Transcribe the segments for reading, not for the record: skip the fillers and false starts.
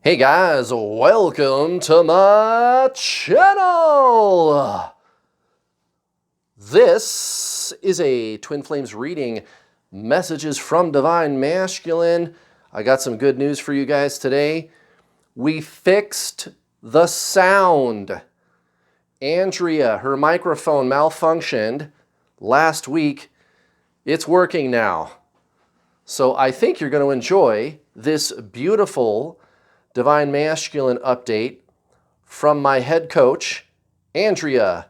Hey guys, welcome to my channel! This is a Twin Flames reading, messages from Divine Masculine. I got some good news for you guys today. We fixed the sound. Andrea, her microphone malfunctioned last week. It's working now. So I think you're going to enjoy this beautiful Divine Masculine update from my head coach, Andrea.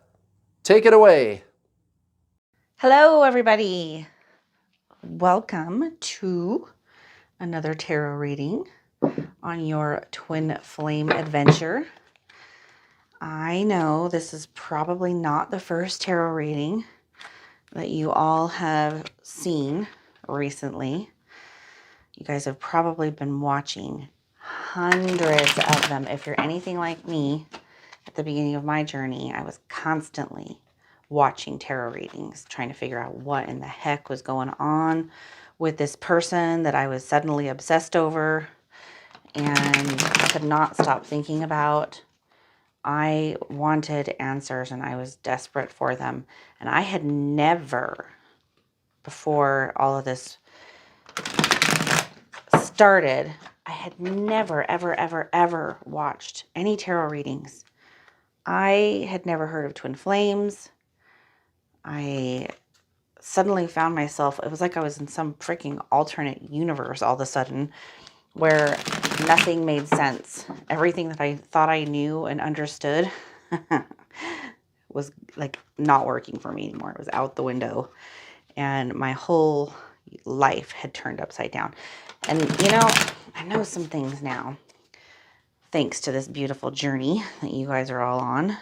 Take it away. Hello, everybody. Welcome to another tarot reading on your twin flame adventure. I know this is probably not the first tarot reading that you all have seen recently. You guys have probably been watching hundreds of them. If you're anything like me, at the beginning of my journey, I was constantly watching tarot readings, trying to figure out what in the heck was going on with this person that I was suddenly obsessed over and could not stop thinking about. I wanted answers and I was desperate for them. And I had never, before all of this started, I had never, ever watched any tarot readings. I had never heard of twin flames. I suddenly found myself, it was like I was in some freaking alternate universe all of a sudden where nothing made sense. Everything that I thought I knew and understood was like not working for me anymore. It was out the window and my whole life had turned upside down. And I know some things now, thanks to this beautiful journey that you guys are all on,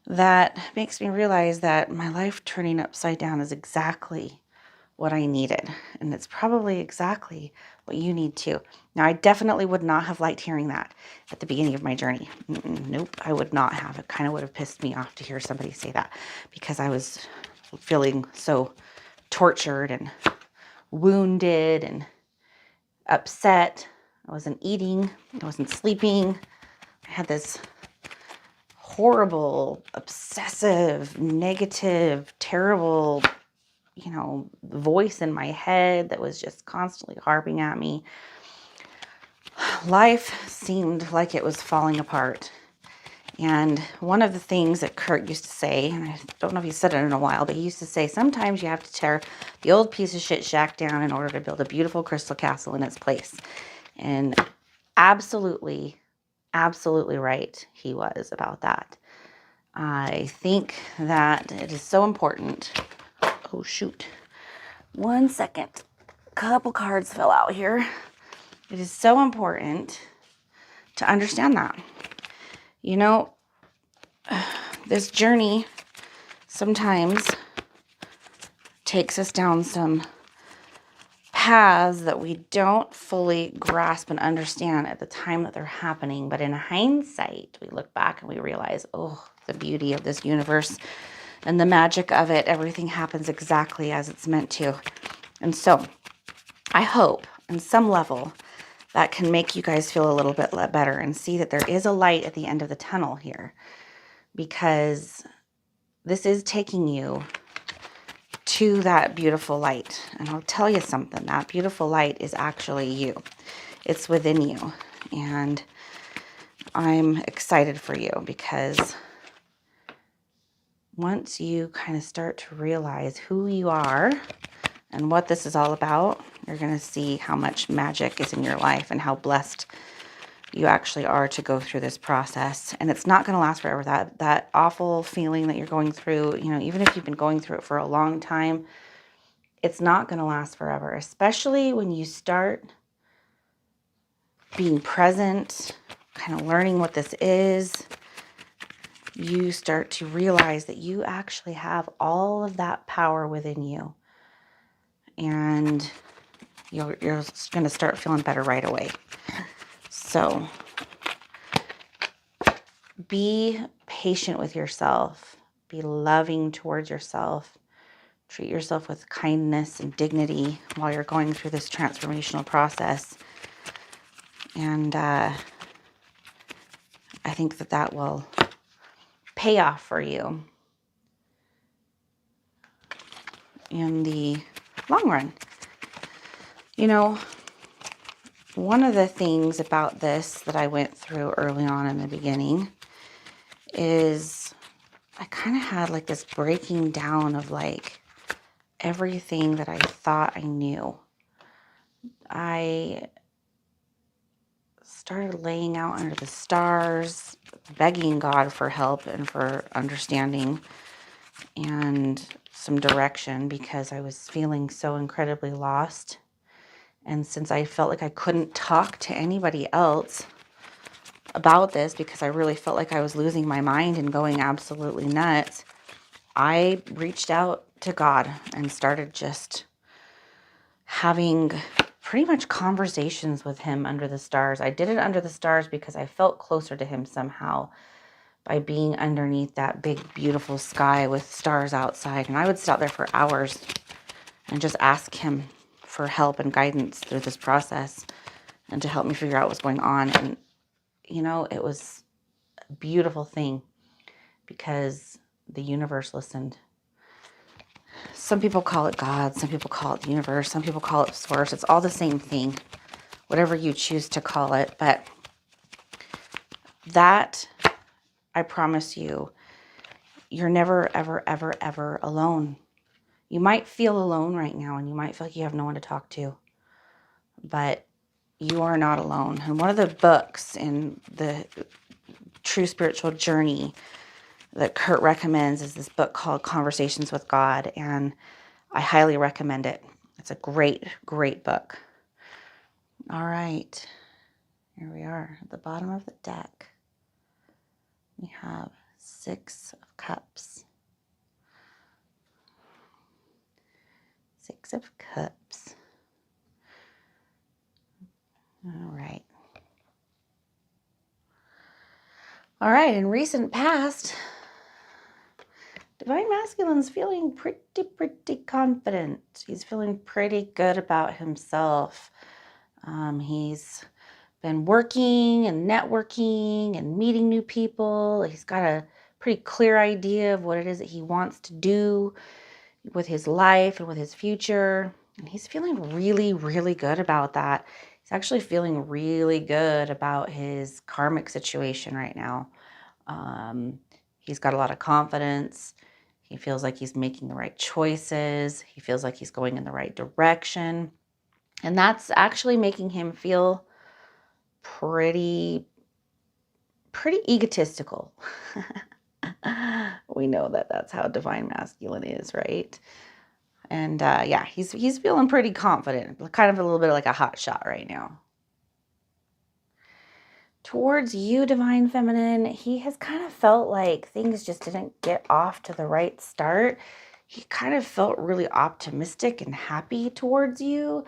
that makes me realize that my life turning upside down is exactly what I needed. And it's probably exactly what you need too. Now, I definitely would not have liked hearing that at the beginning of my journey. Nope, I would not have. It kind of would have pissed me off to hear somebody say that because I was feeling so tortured and wounded and upset. I wasn't eating. I wasn't sleeping. I had this horrible, obsessive, negative, terrible, voice in my head that was just constantly harping at me. Life seemed like it was falling apart. And one of the things that Kurt used to say, and I don't know if he said it in a while, but he used to say, sometimes you have to tear the old piece of shit shack down in order to build a beautiful crystal castle in its place. And absolutely right he was about that. I think that it is so important. Oh, shoot. 1 second. Couple cards fell out here. It is so important to understand that. This journey sometimes takes us down some paths that we don't fully grasp and understand at the time that they're happening. But in hindsight, we look back and we realize, oh, the beauty of this universe and the magic of it. Everything happens exactly as it's meant to. And so I hope on some level that can make you guys feel a little bit better and see that there is a light at the end of the tunnel here, because this is taking you to that beautiful light. And I'll tell you something, that beautiful light is actually you. It's within you. And I'm excited for you because once you kind of start to realize who you are and what this is all about, you're going to see how much magic is in your life and how blessed you actually are to go through this process. And it's not going to last forever. That awful feeling that you're going through, even if you've been going through it for a long time, it's not going to last forever, especially when you start being present, kind of learning what this is. You start to realize that you actually have all of that power within you. And you're going to start feeling better right away. So be patient with yourself. Be loving towards yourself. Treat yourself with kindness and dignity while you're going through this transformational process. And I think that will pay off for you in the long run. You know, one of the things about this that I went through early on in the beginning is I kind of had like this breaking down of like everything that I thought I knew. I started laying out under the stars, begging God for help and for understanding and some direction because I was feeling so incredibly lost. And since I felt like I couldn't talk to anybody else about this because I really felt like I was losing my mind and going absolutely nuts, I reached out to God and started just having pretty much conversations with him under the stars. I did it under the stars because I felt closer to him somehow by being underneath that big, beautiful sky with stars outside. And I would sit out there for hours and just ask him for help and guidance through this process and to help me figure out what's going on. And, you know, it was a beautiful thing because the universe listened. Some people call it God, some people call it the universe, some people call it source. It's all the same thing, whatever you choose to call it. But that, I promise you, you're never, ever, ever, ever alone. You might feel alone right now and you might feel like you have no one to talk to, but you are not alone. And one of the books in the True Spiritual Journey that Kurt recommends is this book called Conversations with God, and I highly recommend it. It's a great, great book. All right, here we are at the bottom of the deck. We have 6 of Cups. 6 of Cups. All right. All right, in recent past, Divine Masculine's feeling pretty confident. He's feeling pretty good about himself. He's been working and networking and meeting new people. He's got a pretty clear idea of what it is that he wants to do with his life and with his future. And he's feeling really, really good about that. He's actually feeling really good about his karmic situation right now. He's got a lot of confidence. He feels like he's making the right choices. He feels like he's going in the right direction. And that's actually making him feel pretty egotistical. We know that that's how Divine Masculine is, right? And yeah, he's feeling pretty confident, kind of a little bit like a hot shot right now. Towards you, Divine Feminine, he has kind of felt like things just didn't get off to the right start. He kind of felt really optimistic and happy towards you,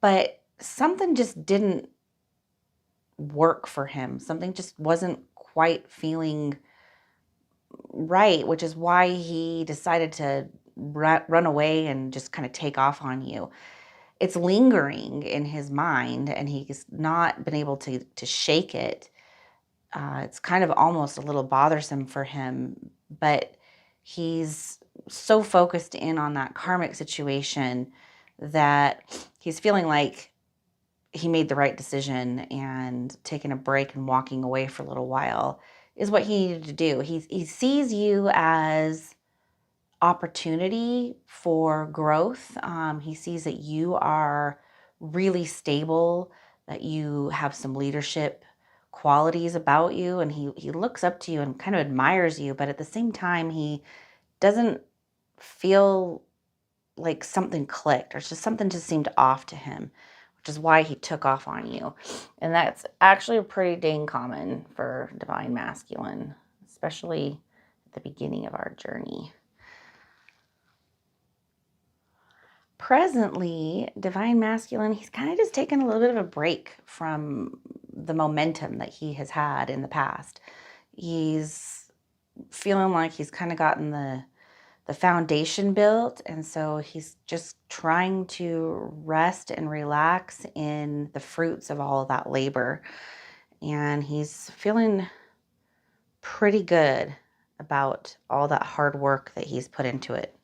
but something just didn't work for him. Something just wasn't quite feeling right, which is why he decided to run away and just kind of take off on you. It's lingering in his mind and he's not been able to shake it. It's kind of almost a little bothersome for him, but he's so focused in on that karmic situation that he's feeling like he made the right decision, and taking a break and walking away for a little while is what he needed to do. He sees you as opportunity for growth. He sees that you are really stable, that you have some leadership qualities about you, and he looks up to you and kind of admires you, but at the same time, he doesn't feel like something clicked, or just something just seemed off to him, which is why he took off on you. And that's actually pretty dang common for Divine Masculine, especially at the beginning of our journey. Presently, Divine Masculine, he's kind of just taken a little bit of a break from the momentum that he has had in the past. He's feeling like he's kind of gotten the the foundation built. And so he's just trying to rest and relax in the fruits of all of that labor. And he's feeling pretty good about all that hard work that he's put into it.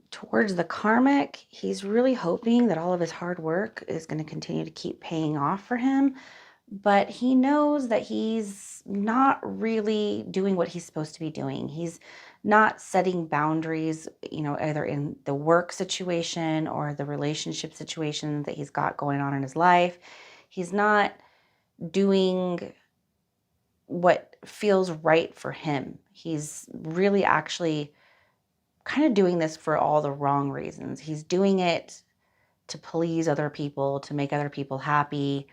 Towards the karmic, he's really hoping that all of his hard work is going to continue to keep paying off for him, but he knows that he's not really doing what he's supposed to be doing. He's not setting boundaries, either in the work situation or the relationship situation that he's got going on in his life. He's not doing what feels right for him. He's really actually kind of doing this for all the wrong reasons. He's doing it to please other people, to make other people happy.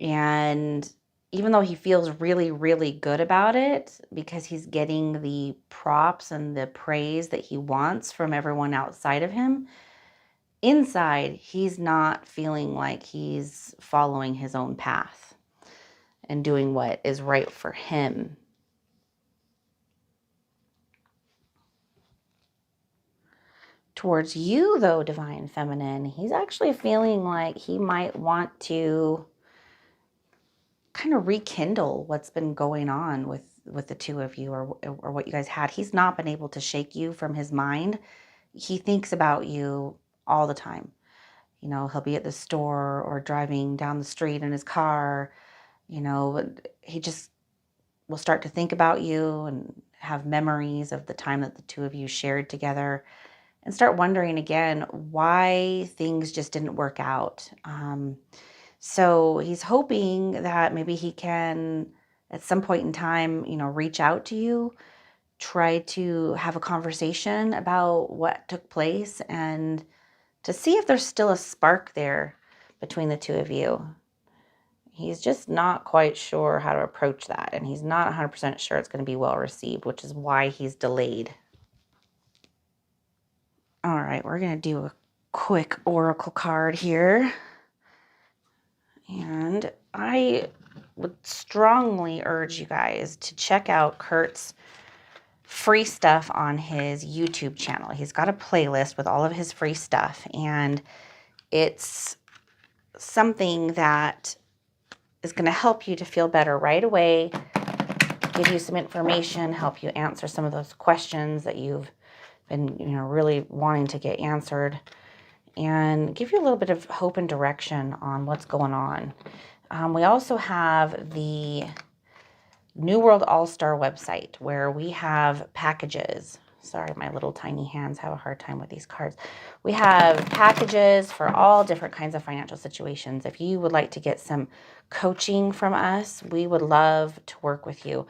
And even though he feels really, really good about it because he's getting the props and the praise that he wants from everyone outside of him, inside, he's not feeling like he's following his own path and doing what is right for him. Towards you, though, Divine Feminine, he's actually feeling like he might want to kind of rekindle what's been going on with the two of you, or what you guys had. He's not been able to shake you from his mind. He thinks about you all the time. He'll be at the store or driving down the street in his car. He just will start to think about you and have memories of the time that the two of you shared together, and start wondering again why things just didn't work out. So he's hoping that maybe he can, at some point in time, reach out to you, try to have a conversation about what took place, and to see if there's still a spark there between the two of you. He's just not quite sure how to approach that, and he's not 100% sure it's going to be well received, which is why he's delayed. All right, we're going to do a quick oracle card here. And I would strongly urge you guys to check out Kurt's free stuff on his YouTube channel. He's got a playlist with all of his free stuff, and it's something that is going to help you to feel better right away, give you some information, help you answer some of those questions that you've been, really wanting to get answered, and give you a little bit of hope and direction on what's going on. We also have the New World All-Star website where we have packages. Sorry, my little tiny hands have a hard time with these cards. We have packages for all different kinds of financial situations. If you would like to get some coaching from us, we would love to work with you.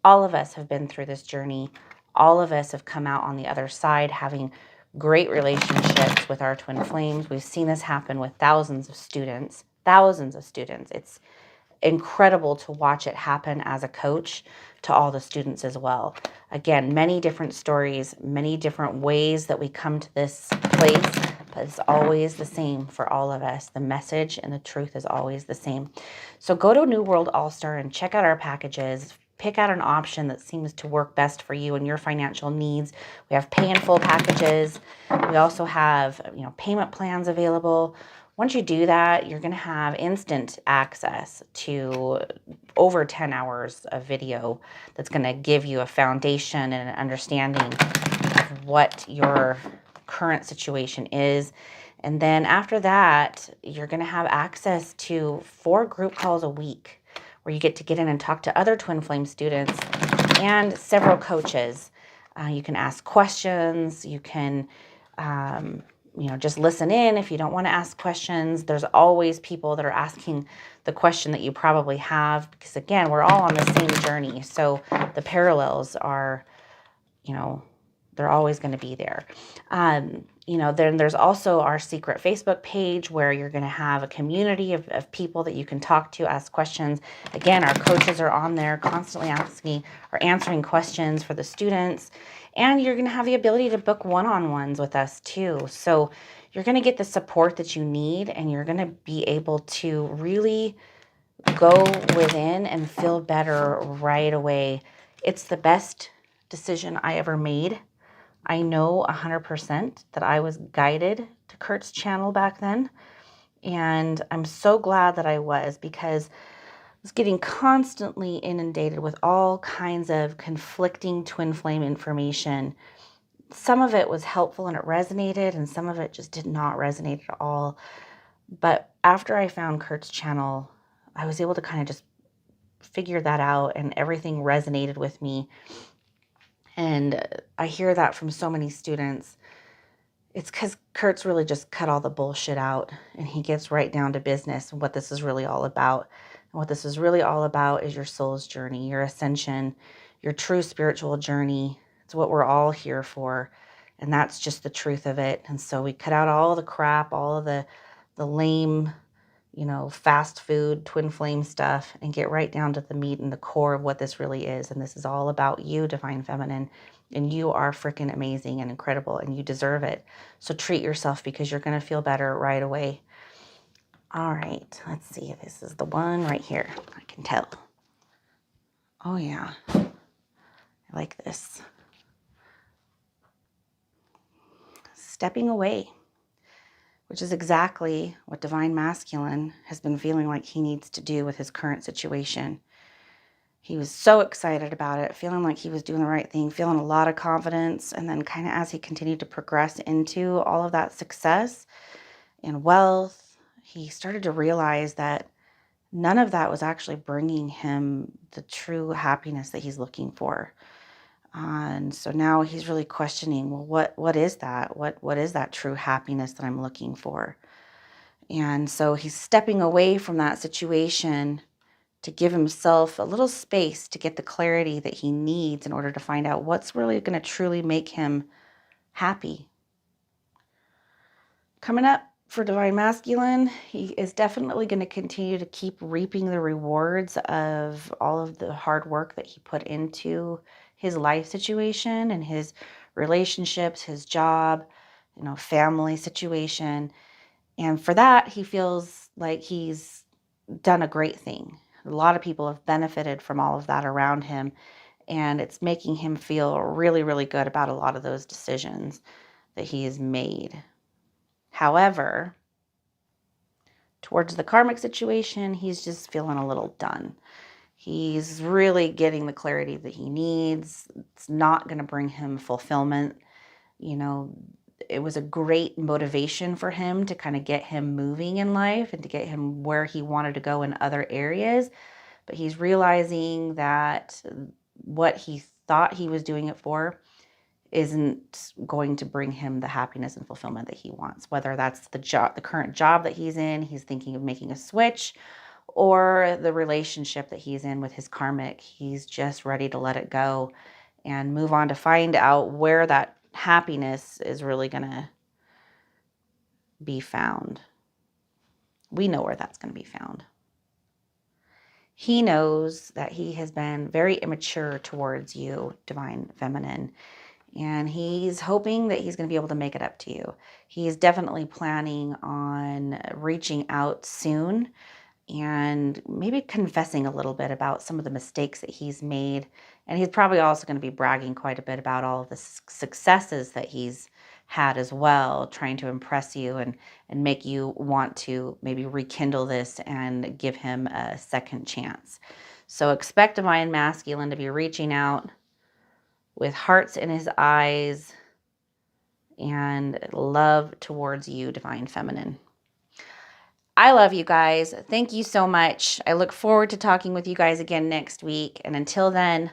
All of us have been through this journey. All of us have come out on the other side having great relationships with our twin flames. We've seen this happen with thousands of students. It's incredible to watch it happen as a coach to all the students as well. Again, many different stories, many different ways that we come to this place, but it's always the same for all of us. The message and the truth is always the same. So go to New World All-Star and check out our packages. Pick out an option that seems to work best for you and your financial needs. We have pay in full packages. We also have, payment plans available. Once you do that, you're going to have instant access to over 10 hours of video that's going to give you a foundation and an understanding of what your current situation is. And then after that, you're going to have access to 4 group calls a week where you get to get in and talk to other Twin Flame students and several coaches. You can ask questions. You can just listen in if you don't want to ask questions. There's always people that are asking the question that you probably have, because again, we're all on the same journey. So the parallels are, they're always going to be there. Then there's also our secret Facebook page where you're going to have a community of people that you can talk to, ask questions. Again, our coaches are on there constantly asking or answering questions for the students. And you're going to have the ability to book one-on-ones with us too. So you're going to get the support that you need, and you're going to be able to really go within and feel better right away. It's the best decision I ever made. I know 100% that I was guided to Kurt's channel back then. And I'm so glad that I was, because I was getting constantly inundated with all kinds of conflicting twin flame information. Some of it was helpful and it resonated, and some of it just did not resonate at all. But after I found Kurt's channel, I was able to kind of just figure that out, and everything resonated with me. And I hear that from so many students. It's because Kurt's really just cut all the bullshit out, and he gets right down to business and what this is really all about. And what this is really all about is your soul's journey, your ascension, your true spiritual journey. It's what we're all here for. And that's just the truth of it. And so we cut out all the crap, all of the lame, fast food, twin flame stuff, and get right down to the meat and the core of what this really is. And this is all about you, Divine Feminine. And you are freaking amazing and incredible, and you deserve it. So treat yourself, because you're going to feel better right away. All right, let's see. This is the one right here. I can tell. Oh, yeah. I like this. Stepping away, which is exactly what Divine Masculine has been feeling like he needs to do with his current situation. He was so excited about it, feeling like he was doing the right thing, feeling a lot of confidence. And then kind of as he continued to progress into all of that success and wealth, he started to realize that none of that was actually bringing him the true happiness that he's looking for. And so now he's really questioning, well, what is that? What is that true happiness that I'm looking for? And so he's stepping away from that situation to give himself a little space to get the clarity that he needs in order to find out what's really going to truly make him happy. Coming up for Divine Masculine, he is definitely going to continue to keep reaping the rewards of all of the hard work that he put into his life situation and his relationships, his job, family situation. And for that, he feels like he's done a great thing. A lot of people have benefited from all of that around him, and it's making him feel really, really good about a lot of those decisions that he has made. However, towards the karmic situation, he's just feeling a little done. He's really getting the clarity that he needs. It's not going to bring him fulfillment. It was a great motivation for him to kind of get him moving in life and to get him where he wanted to go in other areas. But he's realizing that what he thought he was doing it for isn't going to bring him the happiness and fulfillment that he wants. Whether that's the current job that he's in, he's thinking of making a switch, or the relationship that he's in with his karmic, he's just ready to let it go and move on to find out where that happiness is really going to be found. We know where that's going to be found. He knows that he has been very immature towards you, Divine Feminine, and he's hoping that he's going to be able to make it up to you. He's definitely planning on reaching out soon and maybe confessing a little bit about some of the mistakes that he's made. And he's probably also going to be bragging quite a bit about all of the successes that he's had as well, trying to impress you and make you want to maybe rekindle this and give him a second chance. So expect Divine Masculine to be reaching out with hearts in his eyes and love towards you, Divine Feminine. I love you guys. Thank you so much. I look forward to talking with you guys again next week. And until then,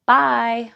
bye.